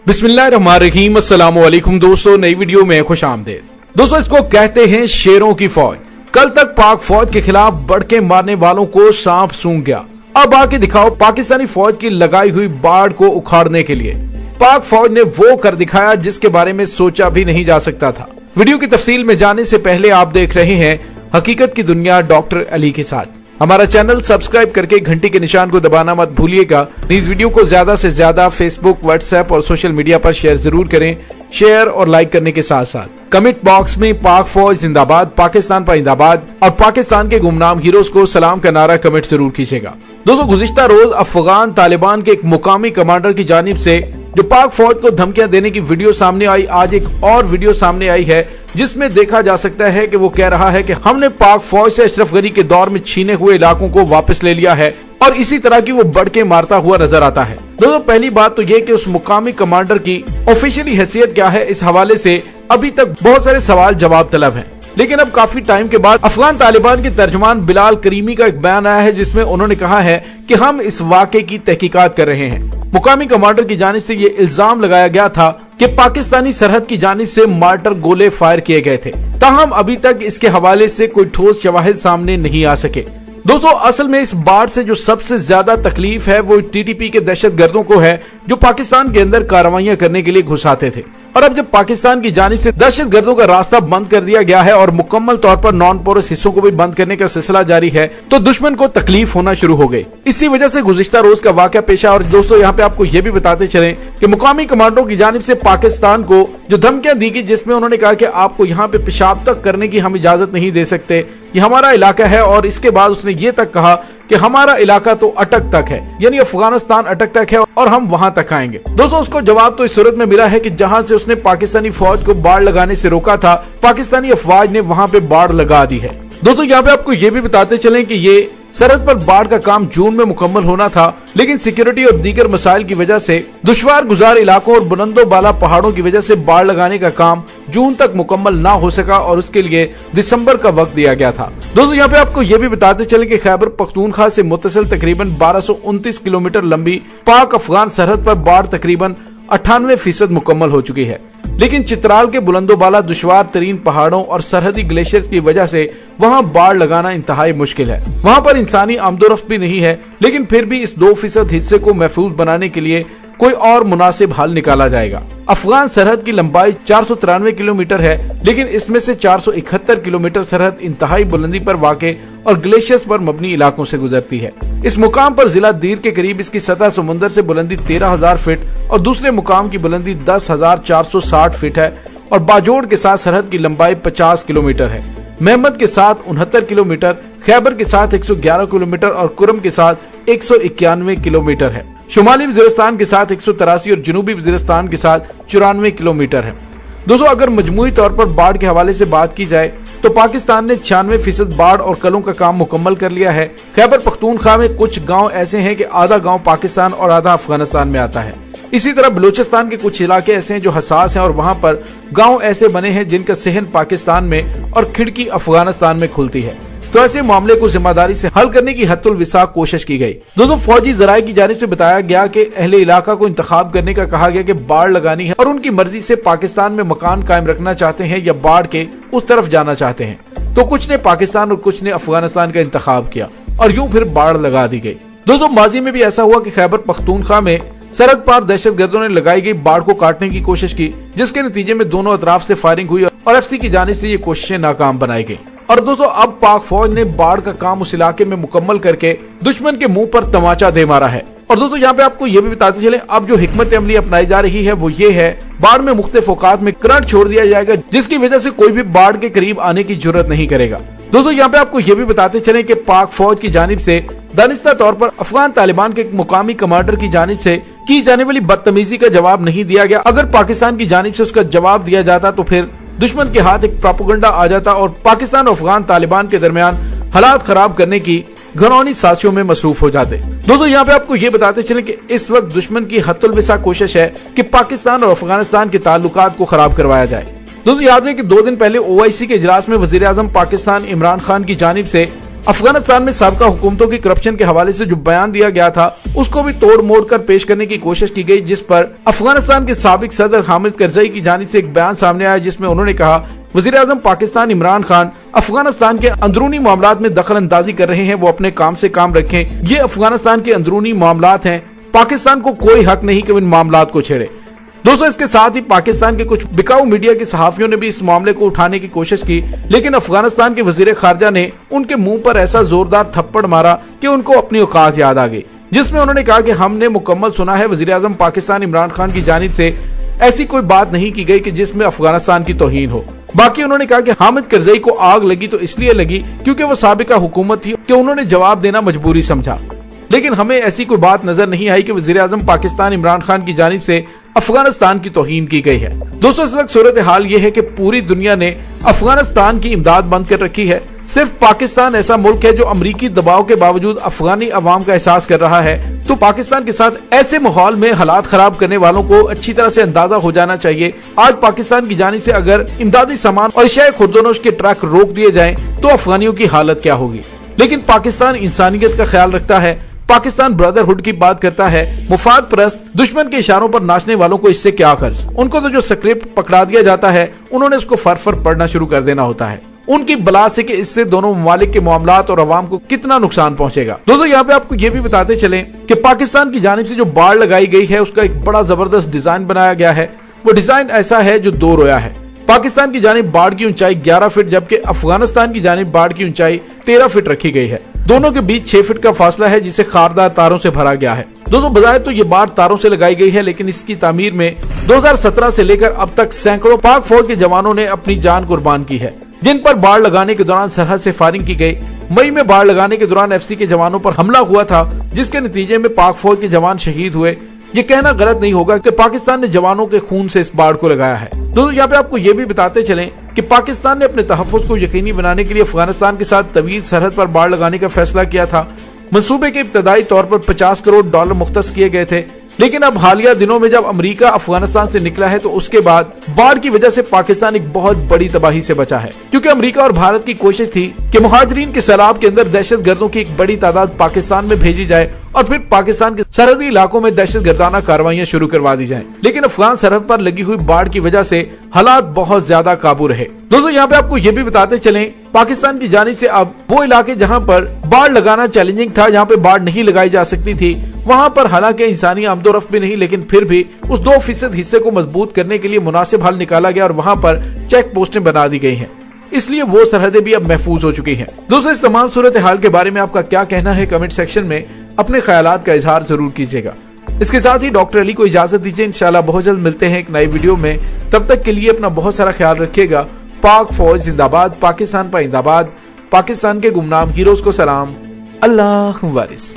बिस्मिल्लाहिर्रहमानिर्रहीम। अस्सलाम वालेकुम दोस्तों, नई वीडियो में खुश आमदीद। दोस्तों, इसको कहते हैं शेरों की फौज। कल तक पाक फौज के खिलाफ बढ़ के मारने वालों को सांप सूंघ गया। अब आके दिखाओ पाकिस्तानी फौज की लगाई हुई बाढ़ को उखाड़ने के लिए। पाक फौज ने वो कर दिखाया जिसके बारे में सोचा भी नहीं जा सकता था। वीडियो की तफसील में जाने से पहले आप देख रहे हैं हकीकत की दुनिया डॉक्टर अली के साथ। हमारा चैनल सब्सक्राइब करके घंटी के निशान को दबाना मत भूलिएगा। इस वीडियो को ज्यादा से ज्यादा फेसबुक, व्हाट्सएप और सोशल मीडिया पर शेयर जरूर करें। शेयर और लाइक करने के साथ साथ कमेंट बॉक्स में पाक फौज जिंदाबाद, पाकिस्तान पाइंदाबाद और पाकिस्तान के गुमनाम हीरोज को सलाम का नारा कमेंट जरूर कीजिएगा। दोस्तों, गुज़िश्ता रोज अफगान तालिबान के एक मुकामी कमांडर की जानिब से जो पाक फौज को धमकियां देने की वीडियो सामने आई, आज एक और वीडियो सामने आई है जिसमें देखा जा सकता है कि वो कह रहा है कि हमने पाक फौज से अशरफ गनी के दौर में छीने हुए इलाकों को वापस ले लिया है और इसी तरह की वो बढ़ के मारता हुआ नजर आता है। दोस्तों, पहली बात तो ये कि उस मुकामी कमांडर की ऑफिशियली हैसियत क्या है, इस हवाले से अभी तक बहुत सारे सवाल जवाब तलब हैं। लेकिन अब काफी टाइम के बाद अफगान तालिबान के तर्जुमान बिलाल करीमी का एक बयान आया है जिसमें उन्होंने कहा है कि हम इस वाक़े की तहकीकात कर रहे हैं। मुकामी कमांडर की जानिब से ये इल्जाम लगाया गया था कि पाकिस्तानी सरहद की जानिब से मार्टर गोले फायर किए गए थे, ताहम अभी तक इसके हवाले से कोई ठोस शवाहिद सामने नहीं आ सके। दोस्तों, असल में इस बाढ़ से जो सबसे ज्यादा तकलीफ है वो टीटीपी के दहशतगर्दों को है जो पाकिस्तान के अंदर कार्रवाइयां करने के लिए घुस आते थे। और अब जब पाकिस्तान की जानिब से दहशतगर्दों का रास्ता बंद कर दिया गया है और मुकम्मल तौर पर नॉन पोरस हिस्सों को भी बंद करने का सिलसिला जारी है, तो दुश्मन को तकलीफ होना शुरू हो गई। इसी वजह से गुज़िश्ता रोज का वाकया पेशा। और दोस्तों, यहाँ पे आपको ये भी बताते चलें कि मुकामी कमांडरों की जानिब से पाकिस्तान को जो धमकियां दी गई, जिसमें उन्होंने कहा कि आपको यहाँ पे पेशाब तक करने की हम इजाजत नहीं दे सकते, ये हमारा इलाका है। और इसके बाद उसने ये तक कहा कि हमारा इलाका तो अटक तक है, यानी अफगानिस्तान अटक तक है और हम वहां तक आएंगे। दोस्तों, उसको जवाब तो इस सूरत में मिला है कि जहां से उसने पाकिस्तानी फौज को बाढ़ लगाने से रोका था, पाकिस्तानी अफवाज ने वहां पे बाढ़ लगा दी है। दोस्तों, यहाँ पे आपको ये भी बताते चलें कि ये सरहद पर बाढ़ का काम जून में मुकम्मल होना था, लेकिन सिक्योरिटी और दीगर मसाइल की वजह से दुश्वार गुजार इलाकों और बुलंदो बाला पहाड़ों की वजह से बाढ़ लगाने का काम जून तक मुकम्मल ना हो सका और उसके लिए दिसंबर का वक्त दिया गया था। दोस्तों, यहाँ पे आपको ये भी बताते चले कि खैबर पख्तूनख्वा से मुत्तसिल तकरीबन 1229 किलोमीटर लंबी पाक अफगान सरहद पर बाढ़ तकरीबन 98% मुकम्मल हो चुकी है, लेकिन चित्राल के बुलंदोबाला दुश्वार तरीन पहाड़ों और सरहदी ग्लेशियर्स की वजह से वहां बाढ़ लगाना इंतहाई मुश्किल है। वहां पर इंसानी आमदोरफ्त भी नहीं है, लेकिन फिर भी इस 2% हिस्से को महफूज बनाने के लिए कोई और मुनासिब हल निकाला जाएगा। अफगान सरहद की लंबाई 493 किलोमीटर है, लेकिन इसमें से 471 किलोमीटर सरहद इंतहाई बुलंदी पर वाक़े और ग्लेशियर्स पर मबनी इलाकों से गुजरती है। इस मुकाम पर जिला दीर के करीब इसकी सतह समुद्र से बुलंदी 13,000 फीट और दूसरे मुकाम की बुलंदी 10,460 फीट है और बाजोड़ के साथ सरहद की लंबाई 50 किलोमीटर है। महमद के साथ 69 किलोमीटर, खैबर के साथ 111 किलोमीटर और कुरम के साथ 191 किलोमीटर है। शुमाली वज़ीरिस्तान के साथ 183 और जनूबी वज़ीरिस्तान के साथ 94 किलोमीटर है। दोस्तों, अगर मजमूई तौर पर बाढ़ के हवाले से बात की जाए तो पाकिस्तान ने 96% बाढ़ और कलों का काम मुकम्मल कर लिया है। खैबर पख्तूनख्वा में कुछ गांव ऐसे हैं कि आधा गांव पाकिस्तान और आधा अफगानिस्तान में आता है। इसी तरह बलूचिस्तान के कुछ इलाके ऐसे हैं जो हसास हैं और वहां पर गांव ऐसे बने हैं जिनका सहन पाकिस्तान में और खिड़की अफगानिस्तान में खुलती है। तो ऐसे मामले को जिम्मेदारी से हल करने की हद्दुल विसाक कोशिश की गई। दोस्तों, फौजी जराये की जानिब से बताया गया कि अहले इलाका को इंतखाब करने का कहा गया कि बाढ़ लगानी है और उनकी मर्जी से पाकिस्तान में मकान कायम रखना चाहते हैं या बाढ़ के उस तरफ जाना चाहते हैं। तो कुछ ने पाकिस्तान और कुछ ने अफगानिस्तान का इंतखाब किया और यूं फिर बाढ़ लगा दी गई। दोस्तों, माजी में भी ऐसा हुआ कि खैबर पख्तूनख्वा में सरहद पार दहशतगर्दों ने लगाई गई बाढ़ को काटने की कोशिश की, जिसके नतीजे में दोनों अतराफ से फायरिंग हुई और एफसी की जानिब से ये कोशिशें नाकाम बनाई गई। और दोस्तों, अब पाक फौज ने बाढ़ का काम उस इलाके में मुकम्मल करके दुश्मन के मुंह पर तमाचा दे मारा है। और दोस्तों, यहाँ पे आपको ये भी बताते चले, अब जो हिकमत अमली अपनाई जा रही है वो ये है, बाढ़ में मुख्तलिफ औकात में करंट छोड़ दिया जाएगा, जिसकी वजह से कोई भी बाढ़ के करीब आने की जरूरत नहीं करेगा। दोस्तों, यहाँ पे आपको ये भी बताते चले कि पाक फौज की जानिब से दानिस्ता तौर पर अफगान तालिबान के एक मुकामी कमांडर की जानिब से की जाने वाली बदतमीजी का जवाब नहीं दिया गया। अगर पाकिस्तान की जानिब से उसका जवाब दिया जाता तो फिर दुश्मन के हाथ एक प्रोपेगेंडा आ जाता और पाकिस्तान और अफगान तालिबान के दरमियान हालात खराब करने की घरौनी साजिशों में मसरूफ हो जाते। दोस्तों, यहाँ पे आपको ये बताते चले कि इस वक्त दुश्मन की हत्तुल विसा कोशिश है कि पाकिस्तान और अफगानिस्तान के ताल्लुकात को खराब करवाया जाए। दोस्तों, याद रहे कि 2 दिन पहले OIC के इजलास में वजीर आजम पाकिस्तान इमरान खान की जानिब से अफगानिस्तान में साबका हुकूमतों की करप्शन के हवाले से जो बयान दिया गया था उसको भी तोड़ मोड़ कर पेश करने की कोशिश की गई, जिस पर अफगानिस्तान के साबिक सदर हामिद करजई की जानिब से एक बयान सामने आया, जिसमें उन्होंने कहा वजीर आजम पाकिस्तान इमरान खान अफगानिस्तान के अंदरूनी मामलात में दखल अंदाजी कर रहे हैं, वो अपने काम से काम रखें। ये अफगानिस्तान के अंदरूनी मामलात हैं, पाकिस्तान को कोई हक नहीं कि इन मामलात को छेड़े। दोस्तों, इसके साथ ही पाकिस्तान के कुछ बिकाऊ मीडिया के सहाफियों ने भी इस मामले को उठाने की कोशिश की, लेकिन अफगानिस्तान के वजीर खारजा ने उनके मुंह पर ऐसा जोरदार थप्पड़ मारा कि उनको अपनी औकात याद आ गई, जिसमें उन्होंने कहा कि हमने मुकम्मल सुना है, वजीर आजम पाकिस्तान इमरान खान की जानिब से ऐसी कोई बात नहीं की गई कि जिसमें अफगानिस्तान की तौहीन हो। बाकी उन्होंने कहा कि हामिद करजई को आग लगी तो इसलिए लगी क्योंकि वो साबिका हुकूमत थी कि उन्होंने जवाब देना मजबूरी समझा, लेकिन हमें ऐसी कोई बात नजर नहीं आई कि वजीर आजम पाकिस्तान इमरान खान की जानिब से अफगानिस्तान की तौहीन की गई है। दोस्तों, इस वक्त सूरत हाल ये है कि पूरी दुनिया ने अफगानिस्तान की इमदाद बंद कर रखी है। सिर्फ पाकिस्तान ऐसा मुल्क है जो अमरीकी दबाव के बावजूद अफगानी अवाम का एहसास कर रहा है। तो पाकिस्तान के साथ ऐसे माहौल में हालात खराब करने वालों को अच्छी तरह से अंदाजा हो जाना चाहिए। आज पाकिस्तान की जानिब से अगर इमदादी सामान और अशिया खुर्दोनोश के ट्रक रोक दिए जाएं तो अफगानियों की हालत क्या होगी। लेकिन पाकिस्तान इंसानियत का ख्याल रखता है, पाकिस्तान ब्रदरहुड की बात करता है। मुफाद परस्त दुश्मन के इशारों पर नाचने वालों को इससे क्या कर्ज। उनको तो जो स्क्रिप्ट पकड़ा दिया जाता है उन्होंने उसको फर पढ़ना शुरू कर देना होता है। उनकी बला से कि इससे दोनों ममालिक के मामलात और अवाम को कितना नुकसान पहुंचेगा। दोस्तों, यहाँ पे आपको ये भी बताते चलें कि पाकिस्तान की जानिब से जो बाड़ लगाई गई है उसका एक बड़ा जबरदस्त डिजाइन बनाया गया है। वो डिजाइन ऐसा है जो दो रोया है। पाकिस्तान की जानिब बाढ़ की ऊंचाई 11 फीट जबकि अफगानिस्तान की जानिब बाढ़ की ऊंचाई 13 फीट रखी गई है। दोनों के बीच 6 फीट का फासला है जिसे खारदार तारों से भरा गया है। दोस्तों, बजाय तो ये बाढ़ तारों से लगाई गई है, लेकिन इसकी तामीर में 2017 से लेकर अब तक सैकड़ों पाक फौज के जवानों ने अपनी जान कुर्बान की है, जिन पर बाढ़ लगाने के दौरान सरहद से फायरिंग की गई। मई में बाढ़ लगाने के दौरान एफसी के जवानों पर हमला हुआ था, जिसके नतीजे में पाक फौज के जवान शहीद हुए। ये कहना गलत नहीं होगा कि पाकिस्तान ने जवानों के खून से इस बाढ़ को लगाया है। दोस्तों, यहाँ पे आपको ये भी बताते चलें कि पाकिस्तान ने अपने तहफ़्फ़ुज़ को यकीनी बनाने के लिए अफगानिस्तान के साथ तवील सरहद पर बाढ़ लगाने का फैसला किया था। मंसूबे के इब्तदाई तौर पर $50 करोड़ मुख्तस किए गए थे, लेकिन अब हालिया दिनों में जब अमेरिका अफगानिस्तान से निकला है तो उसके बाद बाढ़ की वजह से पाकिस्तान एक बहुत बड़ी तबाही से बचा है, क्योंकि अमेरिका और भारत की कोशिश थी कि मुहाजिरीन के सैलाब के अंदर दहशतगर्दों की एक बड़ी तादाद पाकिस्तान में भेजी जाए और फिर पाकिस्तान के सरहदी इलाकों में दहशतगर्दाना कार्रवाइयां शुरू करवा दी जाएं। लेकिन अफगान सरहद पर लगी हुई बाढ़ की वजह से हालात बहुत ज्यादा काबू रहे। दोस्तों, यहाँ पे आपको ये भी बताते चलें, पाकिस्तान की जानिब से अब वो इलाके जहाँ पर बाढ़ लगाना चैलेंजिंग था, जहाँ पे बाढ़ नहीं लगाई जा सकती थी, वहाँ पर हालांकि इंसानी आमदोरफ्त भी नहीं, लेकिन फिर भी उस 2% हिस्से को मजबूत करने के लिए मुनासिब हल निकाला गया और वहाँ पर चेक पोस्टें बना दी गई हैं। इसलिए वो सरहदें भी अब महफूज हो चुकी हैं। दोस्तों, इस तमाम सूरत हाल के बारे में आपका क्या कहना है, कमेंट सेक्शन में अपने ख्यालात का इजहार जरूर कीजिएगा। इसके साथ ही डॉक्टर अली को इजाजत दीजिए। इंशाल्लाह बहुत जल्द मिलते हैं एक नई वीडियो में। तब तक के लिए अपना बहुत सारा ख्याल रखिएगा। पाक फौज जिंदाबाद, पाकिस्तान पाइंदाबाद, पाकिस्तान के गुमनाम हीरोज को सलाम। अल्लाह वारिस।